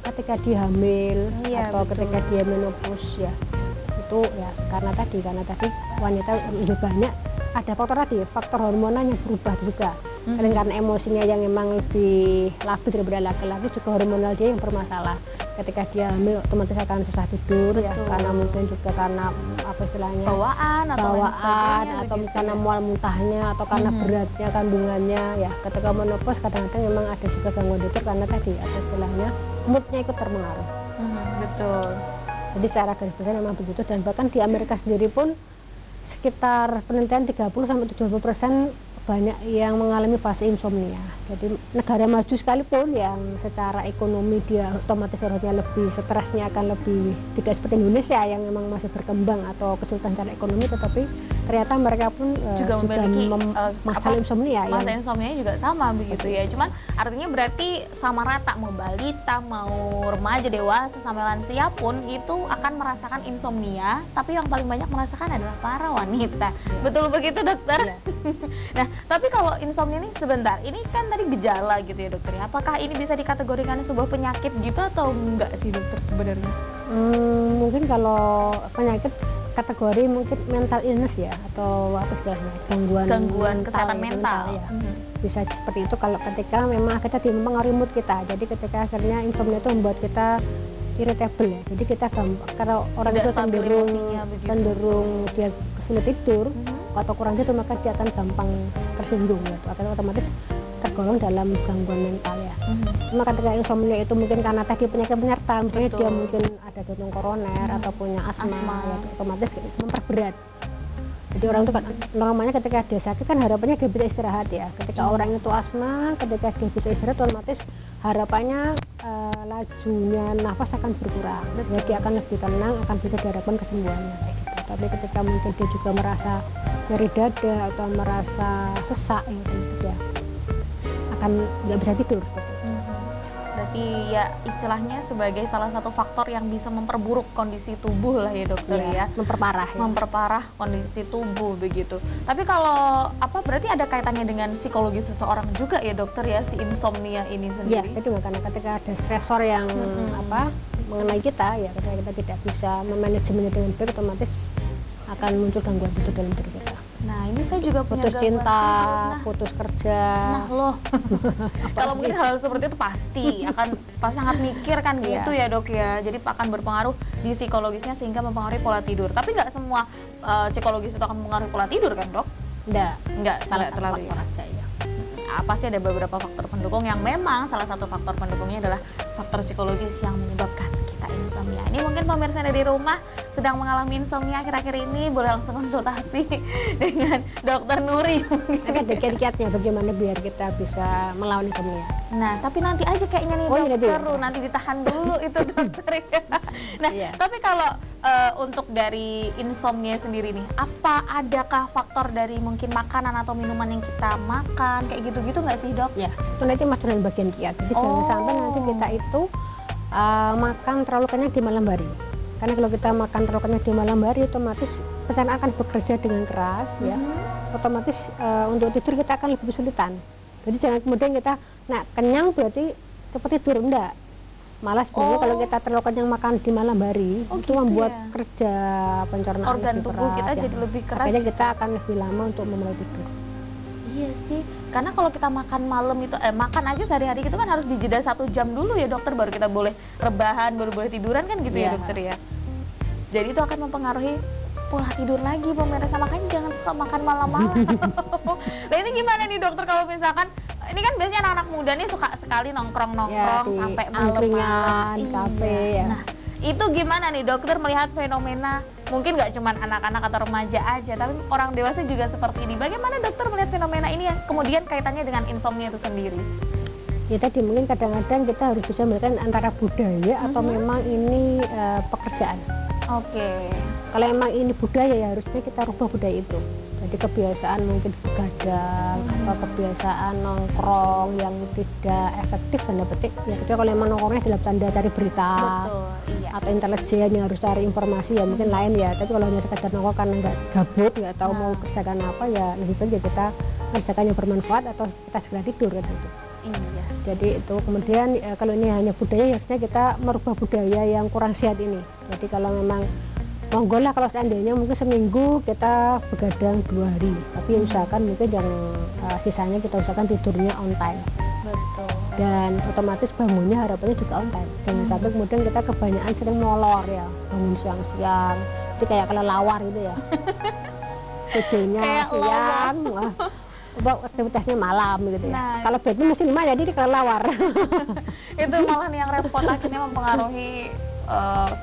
ketika dia hamil atau betul, ketika dia menopause ya, itu ya karena tadi wanita lebih banyak ada faktor hormonalnya berubah juga. Selain karena emosinya yang memang lebih labil daripada laki-laki, juga hormonal dia yang bermasalah. Ketika dia hamil otomatis akan susah tidur ya, karena mungkin juga karena apa istilahnya bawaan atau karena mual muntahnya atau karena beratnya kandungannya ya. Ketika menopause kadang-kadang memang ada juga gangguan tidur karena tadi apa istilahnya moodnya ikut terpengaruh. Betul. Jadi secara garis besar memang begitu, dan bahkan di Amerika sendiri pun sekitar penelitian 30-70% banyak yang mengalami fase insomnia. Jadi negara maju sekalipun yang secara ekonomi dia otomatis harusnya lebih stresnya akan lebih tidak seperti Indonesia yang memang masih berkembang atau kesulitan secara ekonomi, tetapi ternyata mereka pun juga memiliki masalah insomnia. Masalah insomnia juga sama begitu ya. Cuman artinya berarti sama rata, mau balita, mau remaja, dewasa, sampai lansia pun itu akan merasakan insomnia, tapi yang paling banyak merasakan adalah para wanita. Betul begitu dokter? Nah, tapi kalau insomnia ini sebentar, ini kan tadi gejala gitu ya dokter. Apakah ini bisa dikategorikan sebuah penyakit gitu atau enggak sih dokter sebenarnya? Mungkin kalau penyakit kategori mungkin mental illness ya, atau apa istilahnya gangguan kesehatan mental ya. Bisa seperti itu kalau ketika memang kita mempengaruhi mood kita. Jadi ketika akhirnya insomnia itu membuat kita irritable ya. Jadi kita kalau orang itu cenderung dia sulit tidur atau kurang tidur, maka dia akan gampang tersinggung ya. Akhirnya otomatis tergolong dalam gangguan mental ya. Cuma ketika insomnia itu mungkin karena tadi penyakit penyerta, misalnya dia mungkin ada jantung koroner atau punya asma. Ya, otomatis memperberat. Jadi orang itu kan normalnya ketika dia sakit kan harapannya dia bisa istirahat ya. Ketika orang itu asma, ketika dia bisa istirahat otomatis harapannya lajunya nafas akan berkurang. Jadi dia akan lebih tenang, akan bisa diharapkan kesembuhannya kayak gitu. Tapi ketika mungkin dia juga merasa nyeri dada atau merasa sesak ya, otomatis ya akan nggak bisa tidur. Berarti ya istilahnya sebagai salah satu faktor yang bisa memperburuk kondisi tubuh lah ya dokter ya. Memperparah kondisi tubuh begitu. Tapi kalau berarti ada kaitannya dengan psikologis seseorang juga ya dokter ya, si insomnia ini sendiri? Iya, itu karena ketika ada stresor yang mengenai kita ya, ketika kita tidak bisa memanajemennya dengan baik, otomatis akan muncul gangguan tidur dalam diri kita. Nah ini saya juga punya putus gangguan cinta, tidur. Nah, putus kerja. nah loh, kalau mungkin hal seperti itu pasti sangat mikir kan gitu ya dok ya. Jadi akan berpengaruh di psikologisnya sehingga mempengaruhi pola tidur. Tapi nggak semua psikologis itu akan mempengaruhi pola tidur kan dok? Nggak terlalu ya. Aja, ya. Pasti ada beberapa faktor pendukung yang memang salah satu faktor pendukungnya adalah faktor psikologis yang menyebabkan kita insomnia. Ini mungkin pemirsa dari rumah sedang mengalami insomnia akhir-akhir ini, boleh langsung konsultasi dengan Dokter Nuri. Ada kiat-kiatnya bagaimana biar kita bisa melawan insomnia. Nah, tapi nanti aja kayaknya nih dok, seru, nanti ditahan dulu itu dokter ya. Nah, tapi kalau untuk dari insomnia sendiri nih, adakah faktor dari mungkin makanan atau minuman yang kita makan, kayak gitu-gitu nggak sih dok? Ya, itu nanti masuk dalam bagian kiat. Jadi jangan sampai nanti kita itu makan terlalu kenyang di malam hari. Karena kalau kita makan terlalu kenyang di malam hari, otomatis pencernaan akan bekerja dengan keras, ya. Otomatis untuk tidur kita akan lebih kesulitan. Jadi jangan kemudian kita, kenyang berarti cepat tidur, enggak. Malah sebenarnya kalau kita terlalu kenyang makan di malam hari, itu membuat kerja pencernaan organ lebih tubuh keras, kita jadi lebih keras. Makanya kita akan lebih lama untuk memulai tidur. Iya sih, karena kalau kita makan malam itu, makan aja sehari-hari itu kan harus dijeda 1 jam dulu ya dokter, baru kita boleh rebahan, baru boleh tiduran kan gitu ya dokter ya. Jadi itu akan mempengaruhi pola tidur lagi pemirsa, makanya jangan suka makan malam-malam. Nah ini gimana nih dokter kalau misalkan, ini kan biasanya anak-anak muda nih suka sekali nongkrong-nongkrong sampai malam-malam di kafe ya. Nah itu gimana nih dokter melihat fenomena, mungkin nggak cuma anak-anak atau remaja aja, tapi orang dewasa juga seperti ini. Bagaimana dokter melihat fenomena ini yang kemudian kaitannya dengan insomnia itu sendiri? Ya tadi mungkin kadang-kadang kita harus bisa membedakan antara budaya atau memang ini pekerjaan. Oke. Kalau emang ini budaya ya harusnya kita rubah budaya itu. Jadi kebiasaan mungkin begadang atau kebiasaan nongkrong yang tidak efektif tanda petik. Ya ketika kalau emang nongkrongnya dalam tanda cari berita. Betul, iya. Atau intelijen yang harus cari informasi ya mungkin lain ya. Tapi kalau hanya sekedar nongkrong karena nggak gabut, nggak tahu mau kerjakan apa, ya lebih baik ya kita kerjakan yang bermanfaat atau kita segera tidur kan gitu. Iya. Jadi itu kemudian kalau ini hanya budaya, harusnya kita merubah budaya yang kurang sehat ini. Jadi kalau memang monggo lah kalau seandainya mungkin seminggu kita begadang 2 hari, tapi ya usahakan mungkin yang sisanya kita usahakan tidurnya on time. Betul. Dan otomatis bangunnya harapannya juga on time. Jangan sampai kemudian kita kebanyakan sering molor ya, bangun siang-siang, jadi kayak kelelawar gitu ya. Tidurnya siang, aktivitasnya malam gitu ya. Nah, kalau bednya masih 5 jadi kelelawar. Itu malah yang repot, akhirnya mempengaruhi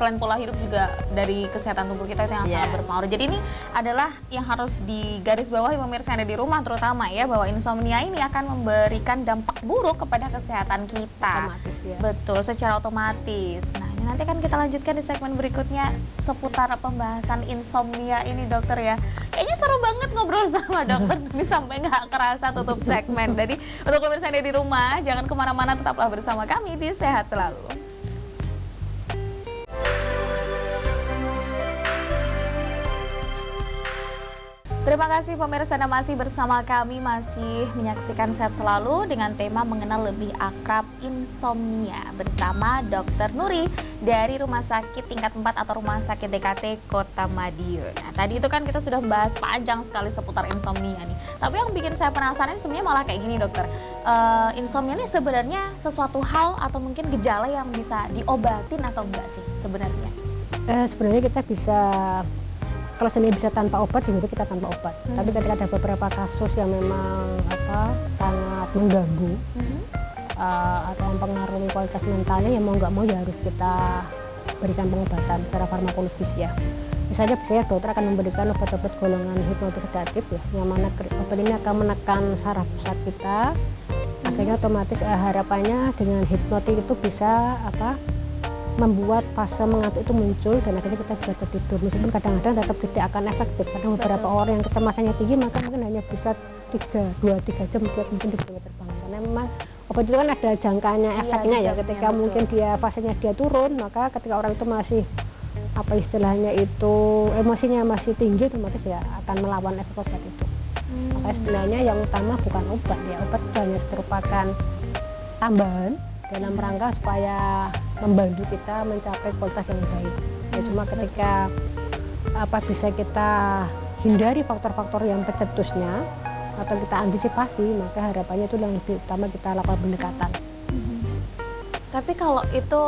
selain pola hidup juga dari kesehatan tubuh kita itu yang sangat berpengaruh. Jadi ini adalah yang harus digarisbawahi pemirsa yang ada di rumah terutama ya, bahwa insomnia ini akan memberikan dampak buruk kepada kesehatan kita. Otomatis ya. Betul, secara otomatis. Nah ini nanti kan kita lanjutkan di segmen berikutnya seputar pembahasan insomnia ini dokter ya. Kayaknya seru banget ngobrol sama dokter ini sampai nggak kerasa tutup segmen. Jadi untuk pemirsa yang ada di rumah jangan kemana-mana, tetaplah bersama kami di Sehat Selalu. Terima kasih pemirsa Anda masih bersama kami, masih menyaksikan Sehat Selalu dengan tema mengenal lebih akrab insomnia bersama Dokter Nuri dari Rumah Sakit Tingkat 4 atau Rumah Sakit DKT Kota Madiun. Nah, tadi itu kan kita sudah bahas panjang sekali seputar insomnia nih. Tapi yang bikin saya penasaran sebenarnya malah kayak gini dokter. Insomnia ini sebenarnya sesuatu hal atau mungkin gejala yang bisa diobatin atau enggak sih sebenarnya? Sebenarnya kita bisa, kalau sebenarnya bisa tanpa obat, jadi kita tanpa obat. Tapi ketika ada beberapa kasus yang memang sangat mengganggu atau mempengaruhi kualitas mentalnya, ya mau nggak mau ya harus kita berikan pengobatan secara farmakologis ya. Misalnya biasanya dokter akan memberikan obat-obat golongan hipnotis sedatif ya, yang mana obat ini akan menekan saraf pusat kita. Akhirnya otomatis harapannya dengan hipnotis itu bisa membuat fase mengantuk itu muncul dan akhirnya kita bisa tertidur, meskipun kadang-kadang tetap tidak akan efektif karena beberapa orang yang kecemasannya tinggi maka mungkin hanya bisa 2-3 jam dia mungkin bisa terbangun, karena memang obat itu kan ada jangkanya efeknya ya, ketika mungkin dia fasenya dia turun, maka ketika orang itu masih istilahnya itu emosinya masih tinggi, otomatis ya akan melawan efek obat itu. Makanya sebenarnya yang utama bukan obat ya, obat itu hanya merupakan tambahan dalam rangka supaya membantu kita mencapai kualitas yang baik. Ya, cuma ketika bisa kita hindari faktor-faktor yang pencetusnya atau kita antisipasi, maka harapannya itu yang lebih utama kita lakukan pendekatan. Tapi kalau itu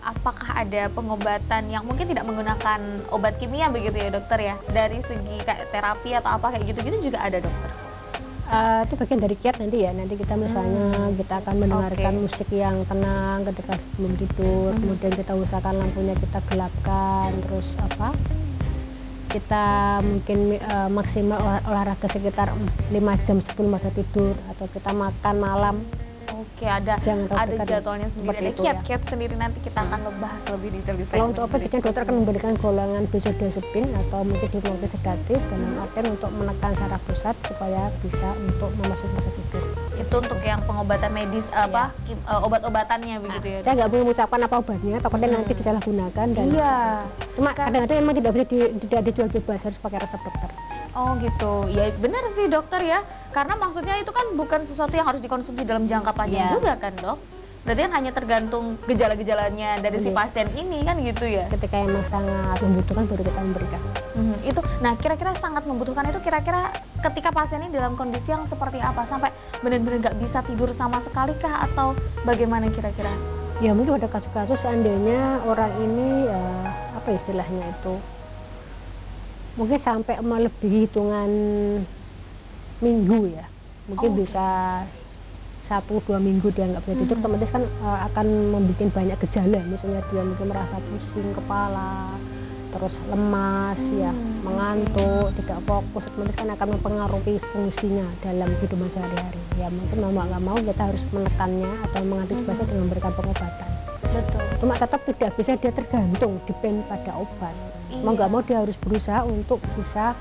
apakah ada pengobatan yang mungkin tidak menggunakan obat kimia begitu ya dokter ya? Dari segi kayak terapi atau apa kayak gitu-gitu juga ada dokter? Itu bagian dari kiat nanti ya. Nanti kita misalnya kita akan mendengarkan musik yang tenang ketika sebelum tidur. Kemudian kita usahakan lampunya kita gelapkan. Terus apa? Kita mungkin maksimal olahraga sekitar 5 jam sebelum masa tidur, atau kita makan malam. Oke, ada jadwalnya sendiri, ada kiat-kiat sendiri, nanti kita akan bahas lebih detail di segmen. Kalau untuk obat biasanya dokter akan memberikan golongan benzodiazepin atau mungkin hipnotis sedatif dalam artian untuk menekan saraf pusat supaya bisa untuk memasuki masa tidur. Itu untuk yang pengobatan medis obat-obatannya begitu ya. Saya nggak boleh mengucapkan apa obatnya, takutnya nanti disalahgunakan dan cuma kadang-kadang memang tidak dijual bebas, harus pakai resep dokter. Oh gitu, ya benar sih dokter ya, karena maksudnya itu kan bukan sesuatu yang harus dikonsumsi dalam jangka panjang juga kan dok. Berarti kan hanya tergantung gejala-gejalanya dari si pasien ini kan gitu ya. Ketika emang sangat membutuhkan baru kita memberikan. Itu, nah kira-kira sangat membutuhkan itu kira-kira ketika pasien ini dalam kondisi yang seperti apa, sampai benar-benar nggak bisa tidur sama sekali kah atau bagaimana kira-kira? Ya mungkin ada kasus-kasus seandainya orang ini apa istilahnya itu, mungkin sampai melebihi hitungan minggu ya, mungkin bisa 1-2 minggu dia nggak bisa tidur, otomatis kan akan membuat banyak gejala, misalnya dia mungkin merasa pusing kepala, terus lemas, ya mengantuk, tidak fokus, otomatis kan akan mempengaruhi fungsinya dalam kehidupan sehari-hari. Ya mungkin mau nggak mau kita harus menekannya atau mengantisipasi dengan memberikan pengobatan. Betul. Cuma tetap tidak bisa dia tergantung, depend pada obat. Mau nggak mau dia harus berusaha untuk bisa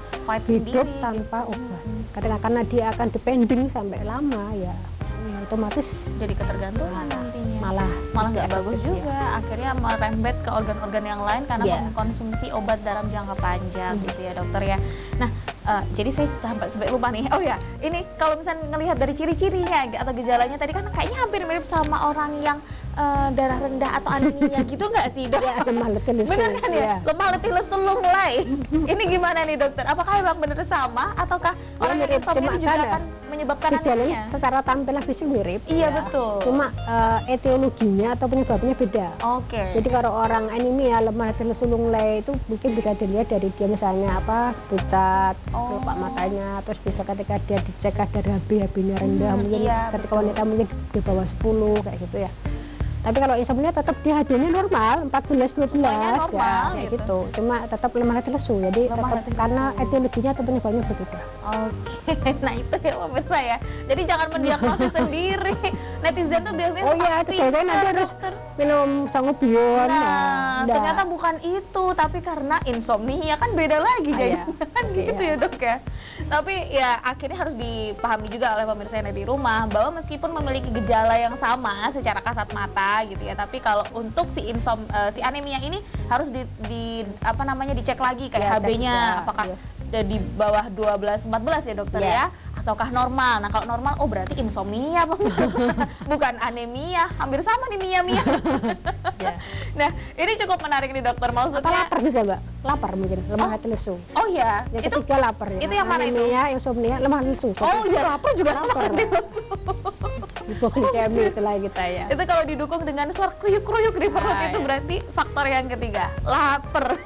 hidup tanpa obat. Karena dia akan depending sampai lama ya otomatis jadi ketergantungan nantinya. Malah nggak bagus juga, akhirnya merembet ke organ-organ yang lain karena mengkonsumsi obat dalam jangka panjang gitu ya dokter ya. Nah jadi saya sampai lupa nih, oh ya ini kalau misalnya ngelihat dari ciri-cirinya atau gejalanya tadi kan kayaknya hampir mirip sama orang yang darah rendah atau anemia gitu nggak sih dok? Ya, lemah letih lesu. Bener kan ya? Lemah letih lesu mulai. Ini gimana nih dokter? Apakah emang bener sama ataukah orang yang insomnia juga akan menyebabkan anemia? Secara tampilan fisik mirip. Iya betul. Cuma etiologinya atau penyebabnya beda. Oke. Jadi kalau orang anemia lemah letih lesu mulai itu mungkin bisa dilihat dari dia misalnya apa pucat, kelopak matanya, terus bisa ketika dia dicek kadar HB-nya rendah, mungkin ketika wanita mungkin di bawah 10 kayak gitu ya. Tapi kalau insomnia tetap dia HB-nya normal 14-12 ya kayak gitu. Cuma tetap lemah letih lesu. Jadi tetap karena etiologinya atau penyebabnya berbeda. Oke. Nah itu ya pemirsa ya. Jadi jangan mendiagnosis sendiri. Netizen tuh biasanya biasanya nanti harus minum sangobion. Nah, ternyata bukan itu, tapi karena insomnia kan beda lagi jadinya. Kan gitu ya dok ya. Tapi ya akhirnya harus dipahami juga oleh pemirsa yang ada di rumah bahwa meskipun memiliki gejala yang sama secara kasat mata gitu ya, tapi kalau untuk si anemia ini harus dicek lagi kayak HB-nya apakah di bawah 12-14 ya dokter ya, ataukah normal. Nah kalau normal berarti insomnia bukan anemia, hampir sama nih Mia. Nah ini cukup menarik nih dokter, maksudnya lapar bisa mbak, lapar mungkin lemah letih lesu. Oh ya, yang ketiga lapar ya. Itu yang mana itu? Anemia, insomnia, lemah letih lesu. Oh ya lapar juga lapar. Hipoglikemi setelah kita ya. Itu kalau didukung dengan suara kruyuk-kruyuk di perut itu berarti faktor yang ketiga, lapar.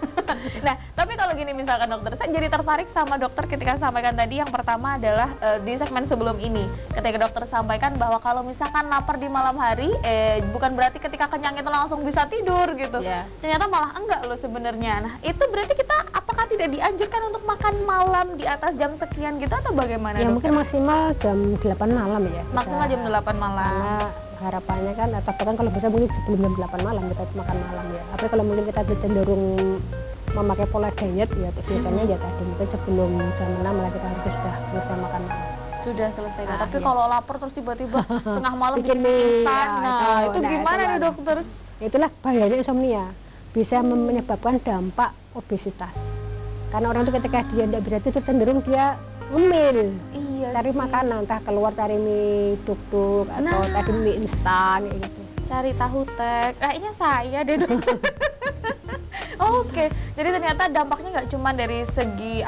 Nah, tapi kalau gini misalkan dokter, saya jadi tertarik sama dokter ketika sampaikan tadi yang pertama adalah di segmen sebelum ini. Ketika dokter sampaikan bahwa kalau misalkan lapar di malam hari, bukan berarti ketika kenyang itu langsung bisa tidur gitu. Ternyata malah enggak loh sebenarnya. Nah, itu berarti kita apakah tidak dianjurkan untuk makan malam di atas jam sekian gitu atau bagaimana? Ya mungkin maksimal jam 8 malam ya. Maksimal jam 8 malam. Karena harapannya kan atau bahkan kalau bisa mungkin sebelum jam 8 malam kita makan malam ya. Tapi kalau mungkin kita cenderung memakai pola diet ya biasanya ya tadi mungkin sebelum jam 6 lah kita harus sudah selesai makan malam. Sudah selesai. Tapi kalau lapar terus tiba-tiba tengah malam bikin mie instan. Nah, itu gimana nih dokter? Itulah bahayanya insomnia. Bisa menyebabkan dampak obesitas. Karena orang itu ketika dia tidak bisa tidur cenderung dia ngemil. Cari makanan, entah keluar cari mie duk-duk atau tadi mie instan gitu. Cari tahu tek. Kayaknya saya deh dokter. Oke, jadi ternyata dampaknya nggak cuma dari segi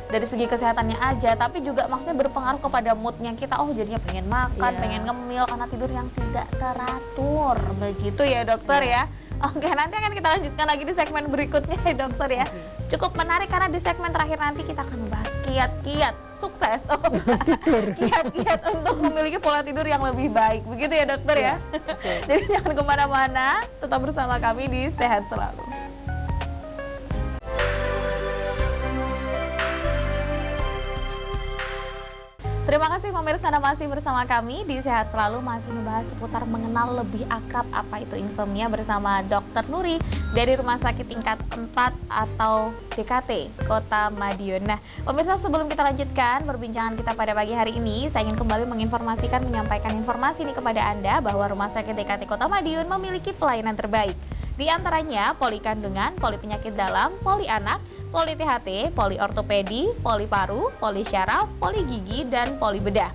dari segi kesehatannya aja, tapi juga maksudnya berpengaruh kepada moodnya kita. Oh, jadinya pengen makan, pengen ngemil karena tidur yang tidak teratur, begitu ya dokter ya. Oke, nanti akan kita lanjutkan lagi di segmen berikutnya ya dokter ya. Cukup menarik karena di segmen terakhir nanti kita akan bahas kiat-kiat sukses, kiat-kiat untuk memiliki pola tidur yang lebih baik, begitu ya dokter ya. Jadi jangan kemana-mana, tetap bersama kami di Sehat Selalu. Terima kasih pemirsa, Anda masih bersama kami di Sehat Selalu, masih membahas seputar mengenal lebih akrab apa itu insomnia bersama Dr. Nuri dari Rumah Sakit Tingkat 4 atau DKT Kota Madiun. Nah, pemirsa, sebelum kita lanjutkan perbincangan kita pada pagi hari ini, saya ingin kembali menyampaikan informasi nih kepada Anda bahwa Rumah Sakit DKT Kota Madiun memiliki pelayanan terbaik. Di antaranya poli kandungan, poli penyakit dalam, poli anak, poli THT, poli ortopedi, poli paru, poli syaraf, poli gigi, dan poli bedah.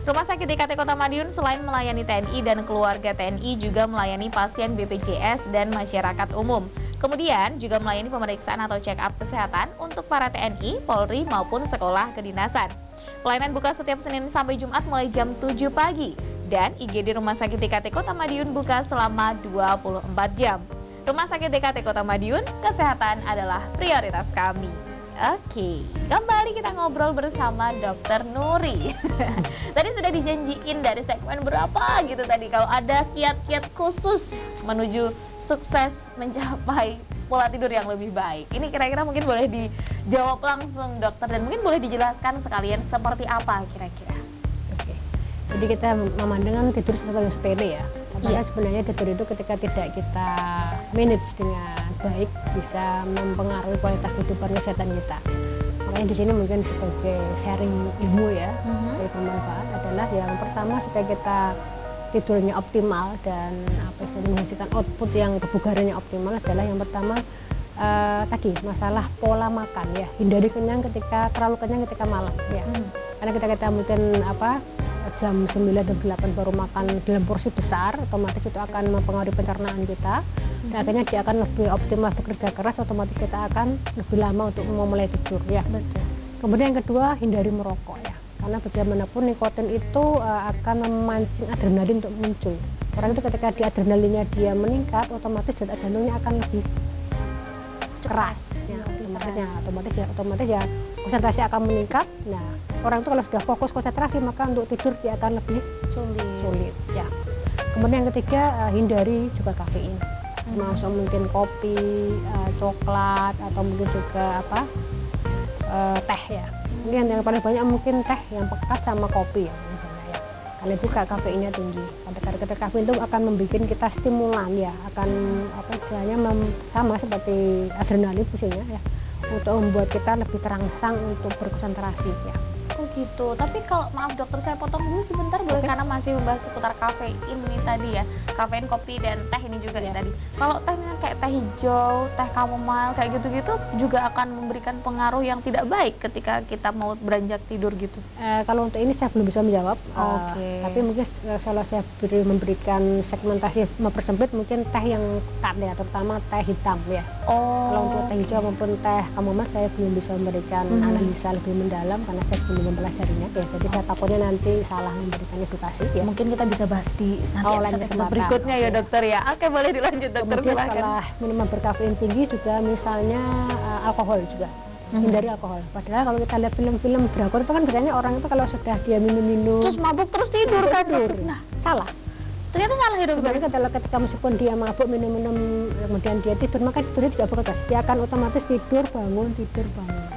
Rumah Sakit DKT Kota Madiun selain melayani TNI dan keluarga TNI juga melayani pasien BPJS dan masyarakat umum. Kemudian juga melayani pemeriksaan atau check up kesehatan untuk para TNI, Polri maupun sekolah kedinasan. Pelayanan buka setiap Senin sampai Jumat mulai jam 7 pagi dan IGD Rumah Sakit DKT Kota Madiun buka selama 24 jam. Rumah Sakit DKT Kota Madiun, kesehatan adalah prioritas kami. Oke, kembali kita ngobrol bersama Dr. Nuri. Tadi sudah dijanjiin dari segmen berapa gitu tadi, kalau ada kiat-kiat khusus menuju sukses mencapai pola tidur yang lebih baik. Ini kira-kira mungkin boleh dijawab langsung dokter, dan mungkin boleh dijelaskan sekalian seperti apa kira-kira. Oke. Jadi kita memandang tidur sesuatu yang sepele ya. Padahal sebenarnya tidur itu ketika tidak kita manage dengan baik bisa mempengaruhi kualitas kehidupan kesehatan kita. Makanya di sini mungkin sebagai sharing ilmu ya, dari bermanfaat adalah yang pertama supaya kita tidurnya optimal dan menghasilkan output yang kebugarannya optimal adalah yang pertama tadi masalah pola makan ya, hindari terlalu kenyang ketika malam ya. Karena kita mungkin jam 9 dan 8 baru makan dalam porsi besar, otomatis itu akan mempengaruhi pencernaan kita. Dan akhirnya dia akan lebih optimal bekerja keras, otomatis kita akan lebih lama untuk memulai tidur ya. Betul. Kemudian yang kedua, hindari merokok ya. Karena bagaimanapun nikotin itu akan memancing adrenalin untuk muncul. Orang itu ketika di adrenalinnya dia meningkat, otomatis detak jantungnya akan lebih keras. Ya, otomatis ya konsentrasi akan meningkat. Nah, orang itu kalau sudah fokus konsentrasi maka untuk tidur dia akan lebih sulit ya. Kemudian yang ketiga, hindari juga kafein. Termasuk mungkin kopi, coklat atau mungkin juga teh ya. Mungkin yang paling banyak mungkin teh yang pekat sama kopi ya misalnya ya. Kalau buka kafeinnya tinggi. Pada ketika kafein itu akan membuat kita stimulan ya, akan sama seperti adrenalin fungsinya ya, untuk membuat kita lebih terangsang untuk berkonsentrasi ya. Oh gitu, tapi kalau maaf dokter saya potong dulu sebentar boleh, karena masih membahas seputar kafein ini tadi ya, kafein, kopi, dan teh ini juga ya tadi. Kalau tehnya kayak teh hijau, teh chamomile kayak gitu-gitu juga akan memberikan pengaruh yang tidak baik ketika kita mau beranjak tidur gitu. Kalau untuk ini saya belum bisa menjawab, tapi mungkin kalau saya memberikan segmentasi mempersempit mungkin teh yang pekat ya, terutama teh hitam ya. Kalau untuk teh hijau maupun teh chamomile saya belum bisa memberikan analisa lebih mendalam karena saya belum mempelajarinya ya, jadi saya takutnya nanti salah memberikan edukasi ya. Mungkin kita bisa bahas di episode berikutnya ya dokter ya. Oke, boleh dilanjut dokter. Kemudian setelah minuman berkafein tinggi juga misalnya alkohol juga, hindari alkohol. Padahal kalau kita lihat film-film drakor itu kan biasanya orang itu kalau sudah dia minum-minum terus mabuk terus tidur kan. Nah, salah. Ternyata salah ya dokter. Sebenarnya ketika meskipun dia mabuk minum-minum kemudian dia tidur, maka tidurnya tidak berkualitas. Dia akan otomatis tidur bangun.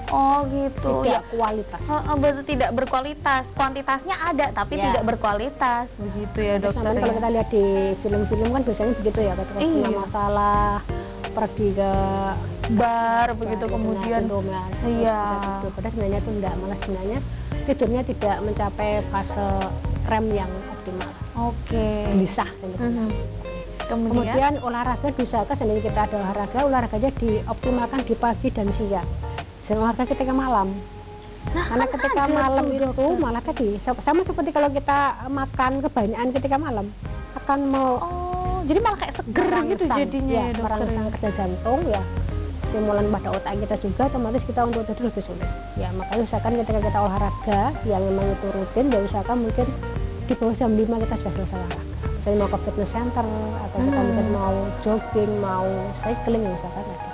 Oh gitu. Tidak kualitas. Betul, tidak berkualitas. Kuantitasnya ada tapi tidak berkualitas. Begitu ya dokter. Kalau kita lihat di film-film kan biasanya begitu ya, ketika punya masalah pergi ke bar begitu kemudian padahal sebenarnya itu enggak, malah sebenarnya tidurnya tidak mencapai fase REM yang optimal. Gelisah gitu. Kemudian olahraga diusahakan, dan kita ada olahraganya dioptimalkan di pagi dan siang. Jangan olahraga ketika malam. Karena ketika malam itu malah tadi sama seperti kalau kita makan kebanyakan ketika malam akan jadi malah kayak seger gitu jadinya ya, ya dokter. merangsang kerja jantung ya, stimulan pada otak kita juga, otomatis kita untuk tidur lebih sulit. Ya makanya usahakan ketika kita olahraga yang memang itu rutin, ya usahakan mungkin di bawah jam 5 kita sudah selesai olahraga. Misalnya mau ke fitness center atau kita mungkin mau jogging, mau cycling, ya usahakan ada.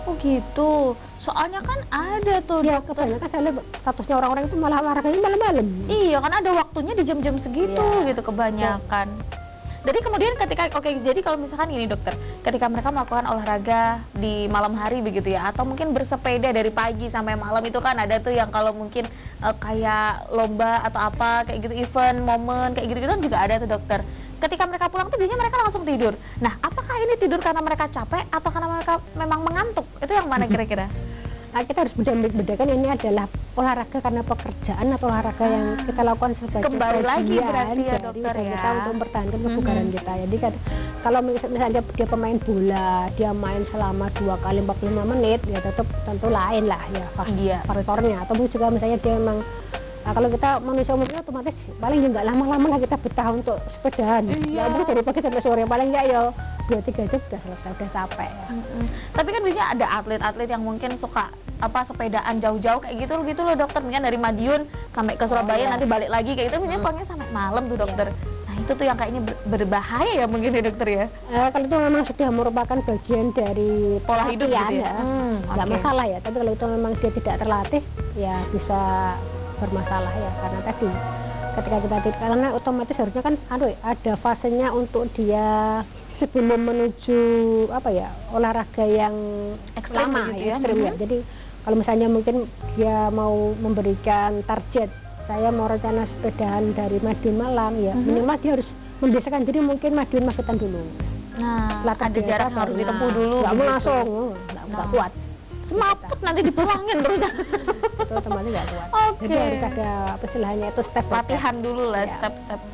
Oh gitu. Soalnya kan ada tuh Ya dokter. kebanyakan saya lihat statusnya orang-orang itu malah olahraganya malam-malam. Iya kan ada waktunya di jam-jam segitu Iya. gitu kebanyakan. Jadi kemudian ketika jadi kalau misalkan gini dokter, ketika mereka melakukan olahraga di malam hari begitu ya, atau mungkin bersepeda dari pagi sampai malam itu kan ada tuh yang kalau mungkin kayak lomba atau apa kayak gitu, event, momen kayak gitu kan juga ada tuh dokter. Ketika mereka pulang tuh biasanya mereka langsung tidur. Nah, apakah ini tidur karena mereka capek atau karena mereka memang mengantuk? Itu yang mana kira-kira? Nah, kita harus bedakan ini adalah olahraga karena pekerjaan atau olahraga yang kita lakukan sebagai Kembali lagi bagian berarti ya dari dokter usaha ya. kita untuk mempertahankan kebugaran kita. Jadi kan kalau misalnya dia pemain bola, dia main selama 2 kali 45 menit, ya tetap tentu lain lah ya Iya. faktornya. Atau juga misalnya dia memang kalau kita manusia umumnya otomatis paling nggak lama-lama lah kita betah untuk sepedahan. Iya. Ya mungkin dari pagi sampai sore paling nggak ya 2-3 jam udah selesai, udah capek ya. Tapi kan biasanya ada atlet-atlet yang mungkin suka sepedaan jauh-jauh kayak gitu loh dokter, mungkin dari Madiun sampai ke Surabaya iya. nanti balik lagi kayak gitu, mungkin pulangnya sampai malam tuh dokter. Nah itu tuh yang kayaknya berbahaya ya mungkin ya dokter ya. Kalau itu memang sudah merupakan bagian dari Pola hidup latihan, gitu ya? nggak Oke. masalah ya. Tapi kalau itu memang dia tidak terlatih, ya bisa bermasalah ya. Karena tadi ketika kita karena otomatis harusnya kan ada fasenya untuk dia sebelum menuju olahraga yang Ekstrim lama begitu ya, ya. ekstrim ya. Jadi kalau misalnya mungkin dia mau memberikan target, saya mau rencana sepedahan dari Madiun malam ya, minimal dia harus membiasakan diri mungkin Madiun Magetan dulu. Nah Setelah ada terbiasa jarak yang harus baru, ditempuh dulu nggak mau begitu. langsung, nggak kuat. Semaput nanti dipulangin terus. Itu otomatis nggak kuat. Oke. Jadi harus ada istilahnya itu step by step. Latihan dulu lah, Ya.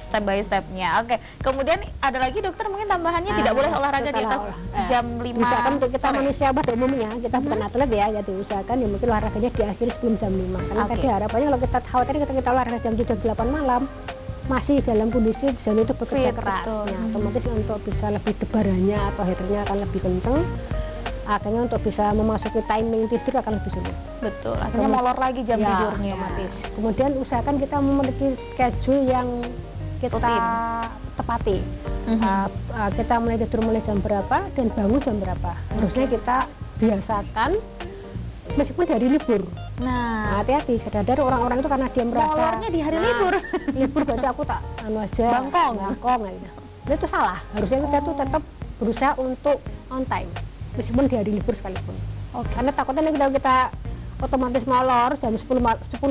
step by stepnya. Oke, kemudian ada lagi dokter mungkin tambahannya tidak boleh olahraga di atas jam 5 Usahakan untuk kita sore. manusia pada umumnya, kita bukan atlet ya, jadi usahakan ya mungkin olahraganya diakhiri sebelum jam 5. Karena Oke. tadi harapannya kalau kita khawatir kita olahraga jam 7 8 malam masih dalam kondisi di sana itu bekerja Fit, keras. betul. Nah, otomatis untuk bisa lebih debarannya atau heaternya akan lebih kenceng. Akhirnya untuk bisa memasuki timing tidur akan lebih sulit. Betul, akhirnya molor lagi jam Ya, tidurnya. otomatis. Kemudian usahakan kita memiliki schedule yang kita Rutin. tepati. Kita mulai tidur mulai jam berapa dan bangun jam berapa. Harusnya kita biasakan meskipun hari libur. Nah, Hati-hati, kadang-kadang orang-orang itu karena dia merasa molornya di hari libur. libur berarti aku tak aja Bangkong. gitu. Itu salah. Harusnya kita tuh tetap berusaha untuk on time meskipun di hari libur sekalipun. Karena takutnya nanti kalau kita otomatis molor jam 10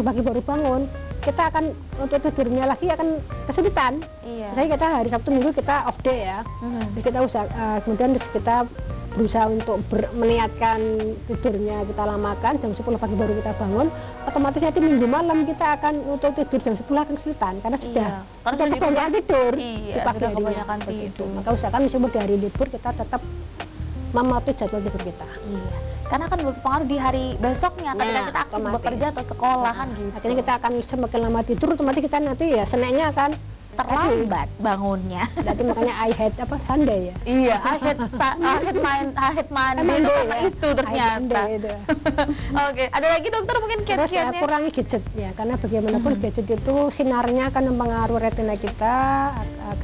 pagi baru bangun, kita akan untuk tidurnya lagi akan kesulitan. Iya. Misalnya kita hari Sabtu Minggu kita off day ya, jadi kita kemudian kita berusaha untuk meniatkan tidurnya kita lamakan jam 10 pagi baru kita bangun, otomatis nanti Minggu malam kita akan untuk tidur jam 10 akan kesulitan karena sudah karena sudah kebanyakan tidur Iya, di pagi sudah harinya, kebanyakan seperti itu. tidur. Maka usahakan meskipun di hari libur kita tetap mematuhi jadwal tidur kita. Iya. Karena akan berpengaruh di hari besoknya ketika Nah, kita aktif otomatis. bekerja atau sekolah kan gitu. Akhirnya kita akan semakin lama tidur, otomatis kita nanti ya Seninnya akan terlambat bangunnya. Berarti makanya I hate Sunday ya. Iya, I hate Monday itu karena itu ternyata. Itu. Oke, ada lagi dokter mungkin Terus kiat-kiatnya? kurangi gadget ya, karena bagaimanapun gadget itu sinarnya akan mempengaruhi retina kita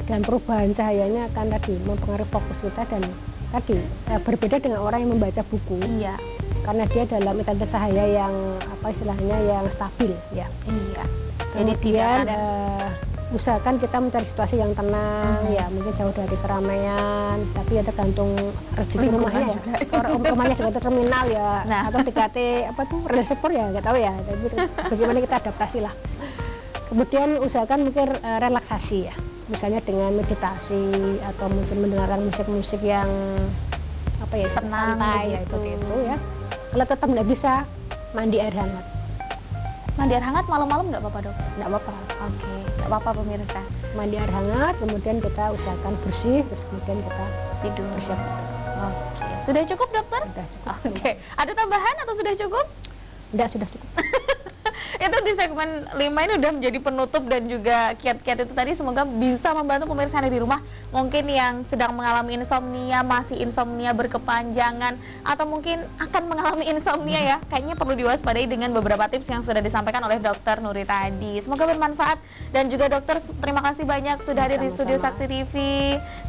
dan perubahan cahayanya akan tadi mempengaruhi fokus kita dan tadi berbeda dengan orang yang membaca buku. Iya. Karena dia dalam intensitas cahaya yang istilahnya yang stabil ya. Iya. Jadi Kemudian tidak usahakan kita mencari situasi yang tenang ya, mungkin jauh dari keramaian, tapi ya tergantung rezeki rumahnya ya. Kalau rumahnya dekat terminal ya, Nah. atau dekat reservoir ya nggak tahu ya. Jadi bagaimana kita adaptasi lah. Kemudian usahakan mungkin relaksasi ya, misalnya dengan meditasi atau mungkin mendengarkan musik-musik yang Tenang santai ya, begitu. seperti itu ya. Kalau tetap nggak bisa, mandi air hangat, mandi air hangat malam-malam nggak apa-apa dok? nggak apa-apa. Oke, nggak apa-apa pemirsa. Mandi air hangat, kemudian kita usahakan bersih, terus kemudian kita Tidur. bersiap. Oke, sudah cukup dokter? Sudah cukup. Oke, ada tambahan atau sudah cukup? Enggak, sudah cukup. Itu di segmen 5 ini udah menjadi penutup dan juga kiat-kiat itu tadi semoga bisa membantu pemirsa yang ada di rumah mungkin yang sedang mengalami insomnia, masih insomnia berkepanjangan atau mungkin akan mengalami insomnia ya. Kayaknya perlu diwaspadai dengan beberapa tips yang sudah disampaikan oleh Dokter Nuri tadi. Semoga bermanfaat dan juga dokter terima kasih banyak sudah hadir di studio Sakti TV.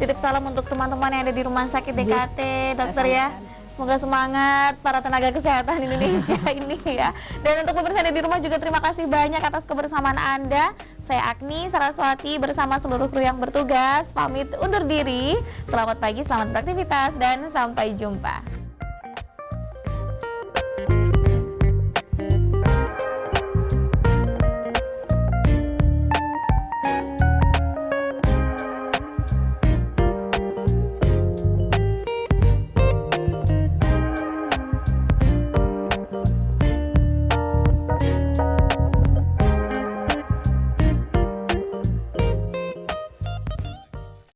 Titip salam untuk teman-teman yang ada di Rumah Sakit DKT, dokter ya. Semoga semangat para tenaga kesehatan Indonesia ini ya. Dan untuk pemirsa di rumah juga terima kasih banyak atas kebersamaan Anda. Saya Agni Saraswati bersama seluruh kru yang bertugas pamit undur diri. Selamat pagi, selamat beraktivitas dan sampai jumpa.